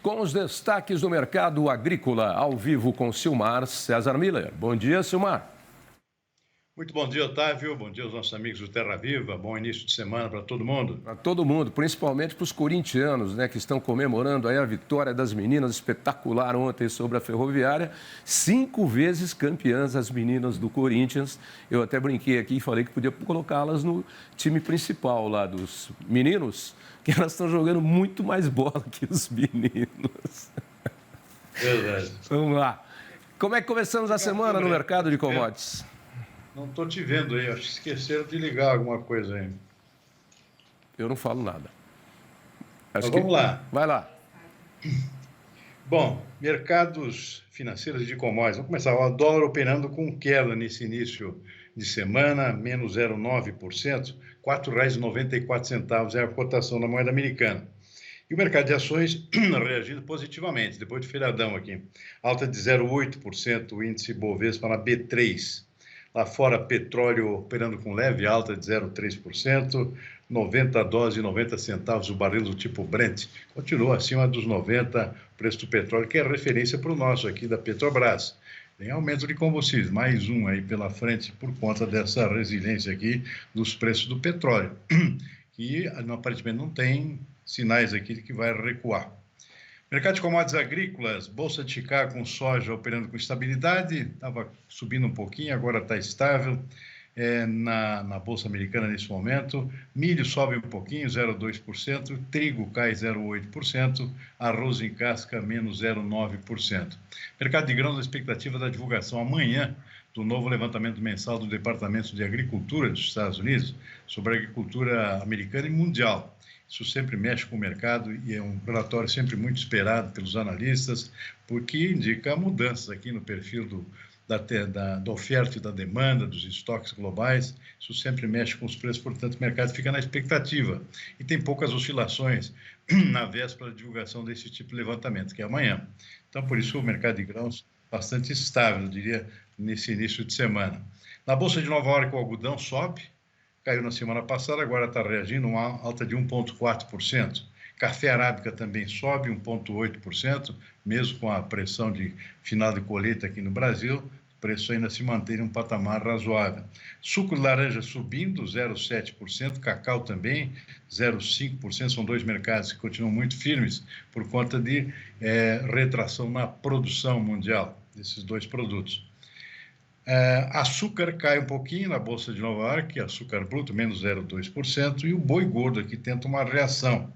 com os destaques do mercado agrícola, ao vivo com Silmar César Miller. Bom dia, Silmar. Muito bom dia, Otávio. Bom dia aos nossos amigos do Terra Viva. Bom início de semana para todo mundo. Para todo mundo, principalmente para os corintianos, né, que estão comemorando aí a vitória das meninas espetacular ontem sobre a Ferroviária. 5 vezes campeãs as meninas do Corinthians. Eu até brinquei aqui e falei que podia colocá-las no time principal lá dos meninos, que elas estão jogando muito mais bola que os meninos. Verdade. Vamos lá. Como é que começamos a semana no mercado de commodities? Não estou te vendo aí, acho que esqueceram de ligar alguma coisa aí. Eu não falo nada. Vamos lá. Vai lá. Bom, mercados financeiros de commodities. Vamos começar. O dólar operando com queda nesse início de semana, menos 0,9%, R$ 4,94 é a cotação da moeda americana. E o mercado de ações reagindo positivamente, depois de feriadão aqui. Alta de 0,8% o índice Bovespa na B3. Lá fora, petróleo operando com leve alta de 0,3%, $90,90 o barril do tipo Brent. Continua acima dos 90, o preço do petróleo, que é referência para o nosso aqui da Petrobras. Tem aumento de combustíveis, mais um aí pela frente por conta dessa resiliência aqui dos preços do petróleo, que aparentemente não tem sinais aqui de que vai recuar. Mercado de commodities agrícolas, Bolsa de Chicago com soja operando com estabilidade, estava subindo um pouquinho, agora está estável na Bolsa Americana nesse momento. Milho sobe um pouquinho, 0,2%, trigo cai 0,8%, arroz em casca menos 0,9%. Mercado de grãos, a expectativa da divulgação amanhã do novo levantamento mensal do Departamento de Agricultura dos Estados Unidos sobre a agricultura americana e mundial. Isso sempre mexe com o mercado e é um relatório sempre muito esperado pelos analistas, porque indica mudanças aqui no perfil da oferta e da demanda, dos estoques globais. Isso sempre mexe com os preços, portanto, o mercado fica na expectativa. E tem poucas oscilações na véspera da divulgação desse tipo de levantamento, que é amanhã. Então, por isso, o mercado de grãos bastante estável, eu diria, nesse início de semana. Na Bolsa de Nova York, o algodão sobe. Caiu na semana passada, agora está reagindo, uma alta de 1,4%. Café arábica também sobe 1,8%, mesmo com a pressão de final de colheita aqui no Brasil, o preço ainda se mantém em um patamar razoável. Suco de laranja subindo 0,7%, cacau também 0,5%, são dois mercados que continuam muito firmes por conta de retração na produção mundial desses dois produtos. Açúcar cai um pouquinho na Bolsa de Nova York, açúcar bruto, menos 0,2%, e o boi gordo aqui tenta uma reação,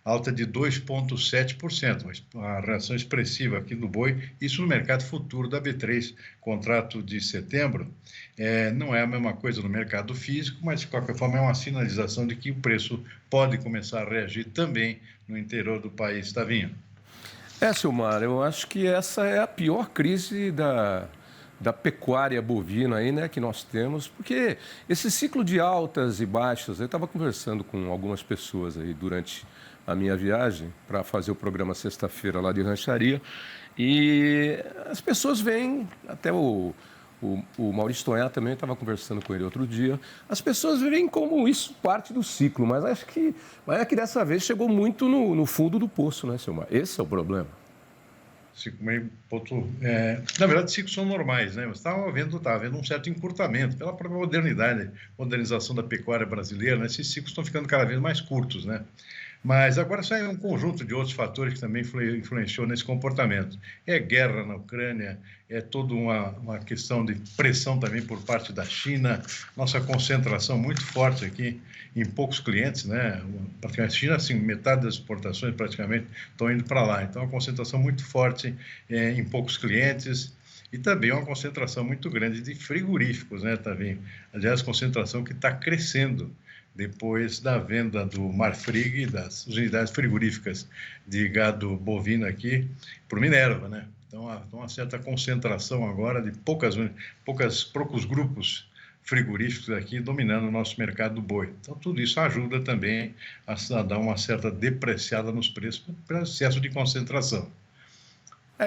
alta de 2,7%, uma reação expressiva aqui do boi, isso no mercado futuro da B3, contrato de setembro, não é a mesma coisa no mercado físico, mas de qualquer forma é uma sinalização de que o preço pode começar a reagir também no interior do país, Tavinho. Silmar, eu acho que essa é a pior crise da pecuária bovina aí, né, que nós temos, porque esse ciclo de altas e baixas, eu estava conversando com algumas pessoas aí durante a minha viagem para fazer o programa sexta-feira lá de rancharia, e as pessoas veem, até o Maurício Tonhá também estava conversando com ele outro dia, as pessoas veem como isso parte do ciclo, mas acho que dessa vez chegou muito no fundo do poço, né, Silmar? Esse é o problema. Na verdade, ciclos são normais, né? Mas estava havendo um certo encurtamento pela própria modernização da pecuária brasileira, né? Esses ciclos estão ficando cada vez mais curtos, né? Mas agora sai um conjunto de outros fatores que também influenciou nesse comportamento. É guerra na Ucrânia, é toda uma questão de pressão também por parte da China, nossa concentração muito forte aqui em poucos clientes, né? Praticamente a China, assim, metade das exportações praticamente estão indo para lá. Então, uma concentração muito forte em poucos clientes. E também uma concentração muito grande de frigoríficos, né, Tavinho? Aliás, concentração que está crescendo depois da venda do Marfrig, das unidades frigoríficas de gado bovino aqui, por Minerva, né? Então, há uma certa concentração agora de poucos grupos frigoríficos aqui dominando o nosso mercado do boi. Então, tudo isso ajuda também a dar uma certa depreciada nos preços pelo excesso de concentração.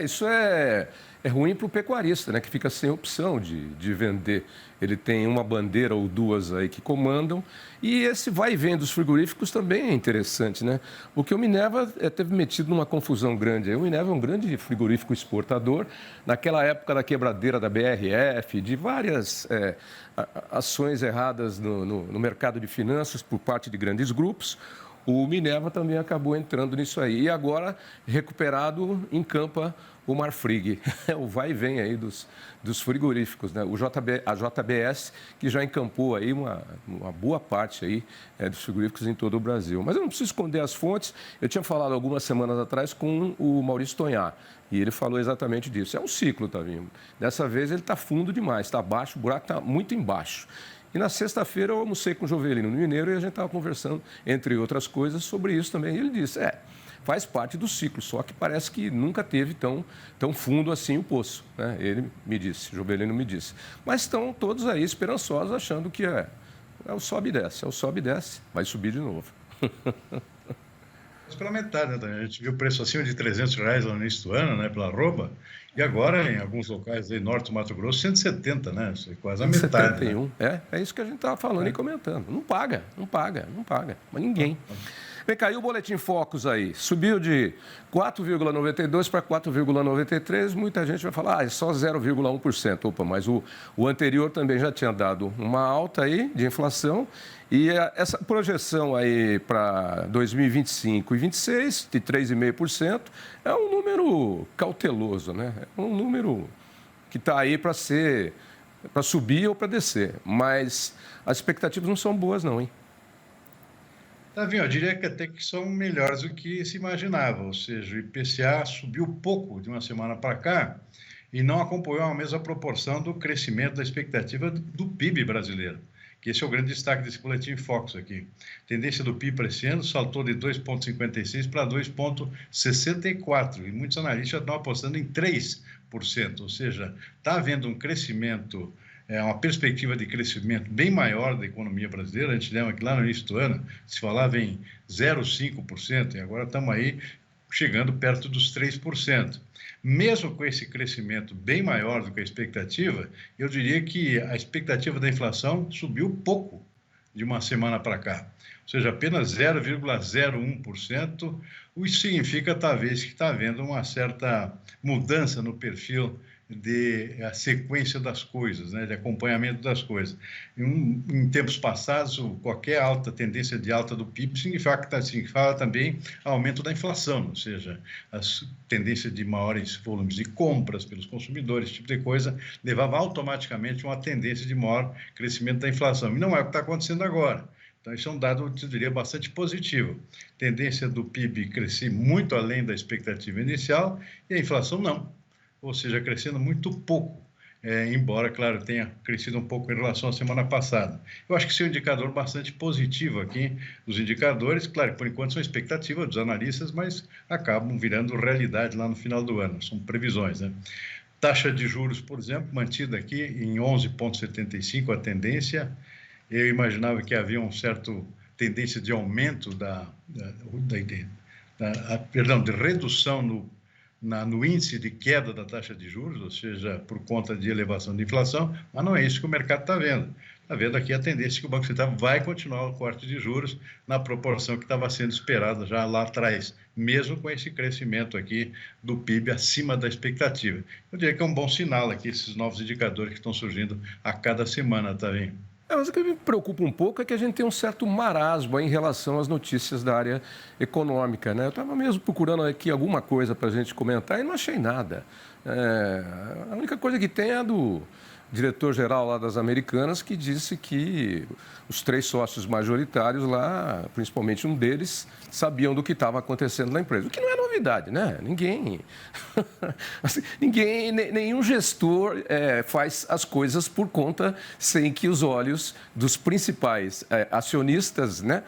Isso é ruim para o pecuarista, né, que fica sem opção de vender. Ele tem uma bandeira ou duas aí que comandam. E esse vai e vem dos frigoríficos também é interessante, né? Porque o Minerva teve metido numa confusão grande. O Minerva é um grande frigorífico exportador. Naquela época da quebradeira da BRF, de várias ações erradas no mercado de finanças por parte de grandes grupos, o Minerva também acabou entrando nisso aí. E agora, recuperado, encampa o Marfrig. O vai e vem aí dos frigoríficos, né? A JBS, que já encampou aí uma boa parte aí, dos frigoríficos em todo o Brasil. Mas eu não preciso esconder as fontes. Eu tinha falado algumas semanas atrás com o Maurício Tonhar, e ele falou exatamente disso. É um ciclo, Tavinho. Dessa vez ele está fundo demais, está baixo, o buraco está muito embaixo. E na sexta-feira eu almocei com o Jovelino no Mineiro e a gente estava conversando, entre outras coisas, sobre isso também. E ele disse, faz parte do ciclo, só que parece que nunca teve tão fundo assim o poço, né? Ele me disse, o Jovelino me disse. Mas estão todos aí esperançosos, achando que é o sobe e desce, vai subir de novo. Mas pela metade, né? A gente viu o preço acima de R$300 no início do ano, né, pela arroba, e agora em alguns locais aí, norte do Mato Grosso, 170, né? Isso é quase a metade. 71, né? É isso que a gente estava falando e comentando. Não paga, mas ninguém. Vem cá, e o Boletim Focus aí? Subiu de 4,92 para 4,93. Muita gente vai falar, é só 0,1%. Opa, mas o anterior também já tinha dado uma alta aí de inflação. E essa projeção aí para 2025 e 2026, de 3,5%, é um número cauteloso, né? É um número que está aí para subir ou para descer. Mas as expectativas não são boas, não, hein? Tavinho, eu diria que até que são melhores do que se imaginava, ou seja, o IPCA subiu pouco de uma semana para cá e não acompanhou a mesma proporção do crescimento da expectativa do PIB brasileiro, que esse é o grande destaque desse boletim Focus aqui. A tendência do PIB para esse ano saltou de 2,56 para 2,64 e muitos analistas estão apostando em 3%, ou seja, está havendo um crescimento, uma perspectiva de crescimento bem maior da economia brasileira. A gente lembra que lá no início do ano se falava em 0,5% e agora estamos aí chegando perto dos 3%. Mesmo com esse crescimento bem maior do que a expectativa, eu diria que a expectativa da inflação subiu pouco de uma semana para cá, ou seja, apenas 0,01%, o que significa talvez que está havendo uma certa mudança no perfil de a sequência das coisas, né, de acompanhamento das coisas. Em tempos passados, qualquer alta tendência de alta do PIB significava também aumento da inflação, ou seja, as tendências de maiores volumes de compras pelos consumidores, esse tipo de coisa, levava automaticamente a uma tendência de maior crescimento da inflação. E não é o que está acontecendo agora. Então, isso é um dado, eu diria, bastante positivo. Tendência do PIB crescer muito além da expectativa inicial e a inflação não. Ou seja, crescendo muito pouco, embora, claro, tenha crescido um pouco em relação à semana passada. Eu acho que esse é um indicador bastante positivo aqui. Os indicadores, claro, por enquanto são expectativas dos analistas, mas acabam virando realidade lá no final do ano, são previsões, né? Taxa de juros, por exemplo, mantida aqui em 11,75 a tendência. Eu imaginava que havia uma certa tendência de aumento de redução no índice de queda da taxa de juros, ou seja, por conta de elevação de inflação, mas não é isso que o mercado está vendo. Está vendo aqui a tendência que o Banco Central vai continuar o corte de juros na proporção que estava sendo esperada já lá atrás, mesmo com esse crescimento aqui do PIB acima da expectativa. Eu diria que é um bom sinal aqui, esses novos indicadores que estão surgindo a cada semana, tá vendo? Mas o que me preocupa um pouco é que a gente tem um certo marasmo em relação às notícias da área econômica, né? Eu estava mesmo procurando aqui alguma coisa para a gente comentar e não achei nada. A única coisa que tem é a do diretor-geral lá das Americanas, que disse que os 3 sócios majoritários lá, principalmente um deles, sabiam do que estava acontecendo na empresa. O que não é novidade, né? Nenhum gestor faz as coisas por conta sem que os olhos dos principais acionistas, né,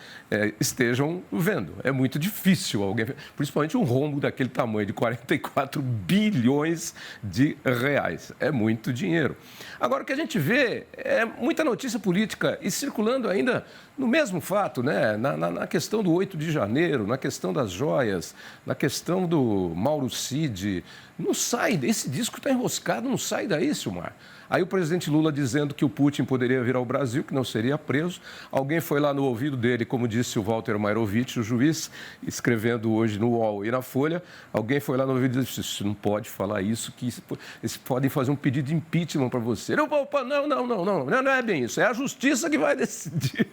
estejam vendo. É muito difícil alguém, principalmente um rombo daquele tamanho de 44 bilhões de reais. É muito dinheiro. Agora, o que a gente vê é muita notícia política e circulando ainda no mesmo fato, né? Na questão do 8 de janeiro, na questão das joias, na questão do Mauro Cid. Não sai, esse disco está enroscado, não sai daí, Silmar. Aí o presidente Lula dizendo que o Putin poderia vir ao Brasil, que não seria preso. Alguém foi lá no ouvido dele, como disse o Walter Mairovitch, o juiz, escrevendo hoje no UOL e na Folha. Alguém foi lá no ouvido e disse: "Você não pode falar isso, que eles podem fazer um pedido de impeachment para você." Opa, não é bem isso. É a justiça que vai decidir.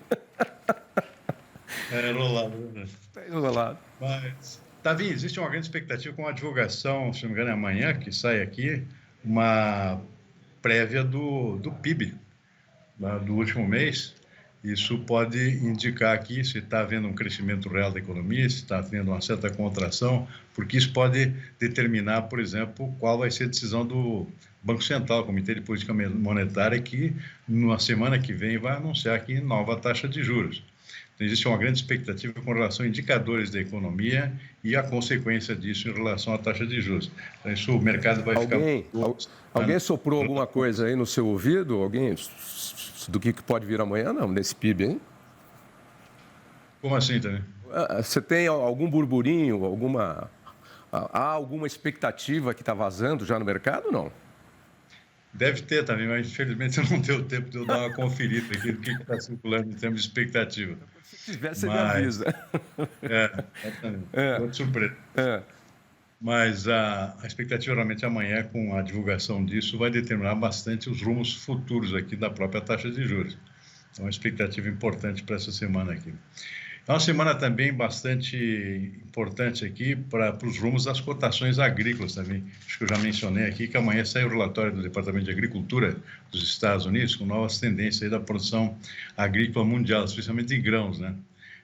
É enrolado, né? Está enrolado. Mas, Davi, existe uma grande expectativa com a divulgação, se não me engano, é amanhã que sai aqui, uma prévia do PIB do último mês. Isso pode indicar aqui se está havendo um crescimento real da economia, se está havendo uma certa contração, porque isso pode determinar, por exemplo, qual vai ser a decisão do Banco Central, Comitê de Política Monetária, que na semana que vem vai anunciar aqui nova taxa de juros. Então, existe uma grande expectativa com relação a indicadores da economia e a consequência disso em relação à taxa de juros. Então, isso o mercado vai ficar... Alguém soprou alguma coisa aí no seu ouvido? Alguém do que pode vir amanhã? Não, nesse PIB, hein? Como assim, também? Você tem algum burburinho, há alguma expectativa que está vazando já no mercado ou não? Deve ter também, mas infelizmente não deu tempo de eu dar uma conferida aqui do que está circulando em termos de expectativa. Se tiver, você me avisa. Exatamente. Estou de surpresa. Mas a expectativa realmente amanhã, com a divulgação disso, vai determinar bastante os rumos futuros aqui da própria taxa de juros. É uma expectativa importante para essa semana aqui. É uma semana também bastante importante aqui para os rumos das cotações agrícolas também. Acho que eu já mencionei aqui que amanhã sai o relatório do Departamento de Agricultura dos Estados Unidos com novas tendências aí da produção agrícola mundial, especialmente de grãos, né?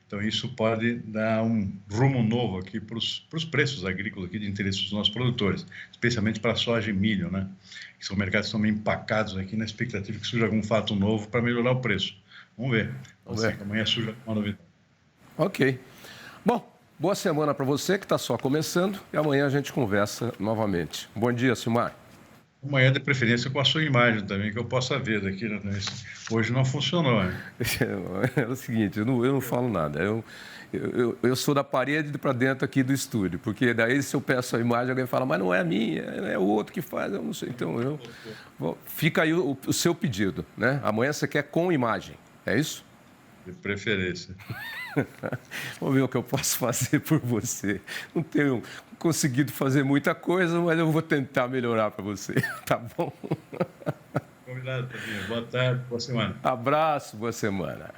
Então, isso pode dar um rumo novo aqui para os preços agrícolas aqui de interesse dos nossos produtores, especialmente para soja e milho, né? Que são mercados que estão meio empacados aqui na expectativa que surja algum fato novo para melhorar o preço. Vamos ver. Amanhã surja uma novidade. Ok. Bom, boa semana para você que está só começando e amanhã a gente conversa novamente. Bom dia, Silmar. Amanhã, de preferência, com a sua imagem também, que eu possa ver daqui. Né? Hoje não funcionou. Né? É o seguinte, eu não falo nada. Eu sou da parede para dentro aqui do estúdio, porque daí se eu peço a imagem, alguém fala, mas não é a minha, é o outro que faz, eu não sei. Então, fica aí o seu pedido, né? Amanhã você quer com imagem, é isso? De preferência. Vamos ver o que eu posso fazer por você. Não tenho conseguido fazer muita coisa, mas eu vou tentar melhorar para você, tá bom? Combinado, Tavinho. Boa tarde, boa semana. Abraço, boa semana.